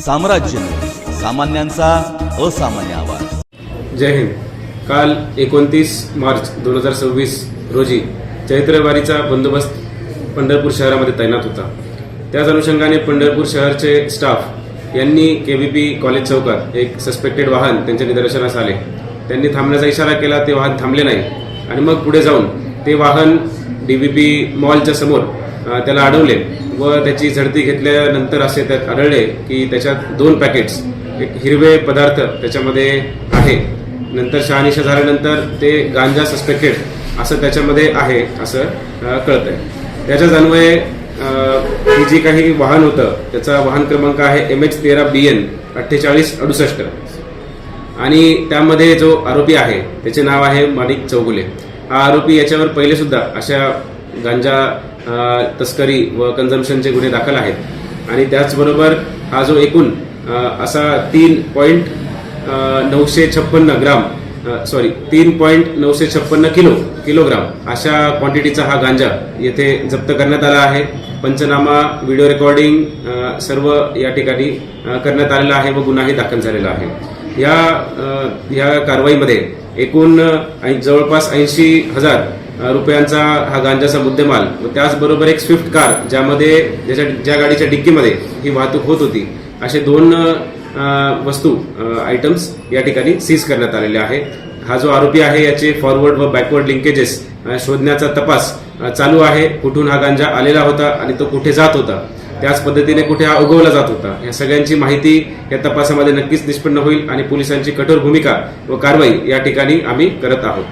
साम्राज्य न्यूज, सामान्यांचा असामान्य आवाज। जय हिंद। काल 29 मार्च 2026 रोजी चैत्रवारीचा बंदोबस्त पंढरपूर शहरामध्ये तैनात होता। त्याच अनुषंगाने पंढरपूर शहरचे स्टाफ यांनी केबीपी कॉलेज चौकात एक सस्पेक्टेड वाहन त्यांच्या निदर्शनास आले। त्यांनी थांबण्याचा इशारा केला, ते वाहन थांबले नाही आणि मग पुढे जाऊन ते वाहन डीबीपी मॉलच्या समोर त्याला अडवले व त्याची झडती घेतल्यानंतर असे त्यात आढळले की त्याच्यात 2 पॅकेट्स एक हिरवे पदार्थ त्याच्यामध्ये आहे। नंतर शहानिशा झाल्यानंतर ते गांजा सस्पेक्टेड असं त्याच्यामध्ये आहे असं कळत आहे। त्याच्याच अन्वये ही जी काही वाहन होतं त्याचा वाहन क्रमांक आहे MH13BN 4868 आणि त्यामध्ये जो आरोपी आहे त्याचे नाव आहे माणिक चौगुले। हा आरोपी याच्यावर पहिले सुद्धा अशा गांजा तस्करी व कन्झम्पशनचे गुन्हे दाखल आहेत आणि त्याचबरोबर हा जो एकूण असा 3.956 किलोग्राम अशा क्वांटिटीचा हा गांजा येथे जप्त करण्यात आला आहे। पंचनामा, व्हिडिओ रेकॉर्डिंग सर्व या ठिकाणी करण्यात आलेला आहे व गुन्हाही दाखल झालेला आहे। या कारवाईमध्ये एकूण जवळपास 80,000 रुपयांचा हा गांजाचा मुद्देमाल व त्याचबरोबर एक स्विफ्ट कार ज्यामध्ये ज्या गाडीच्या डिक्कीमध्ये ही वाहतूक होत होती असे 2 वस्तू आयटम्स या ठिकाणी सीज करण्यात आलेले आहे। हा जो आरोपी आहे याचे फॉरवर्ड व बॅकवर्ड लिंकेजेस शोधण्याचा तपास चालू आहे। कुठून हा गांजा आलेला होता आणि तो कुठे जात होता, त्याच पद्धतीने कुठे हा उगवला जात होता, या सगळ्यांची माहिती या तपासामध्ये नक्कीच निष्पन्न होईल आणि पोलिसांची कठोर भूमिका व कारवाई या ठिकाणी आम्ही करत आहोत।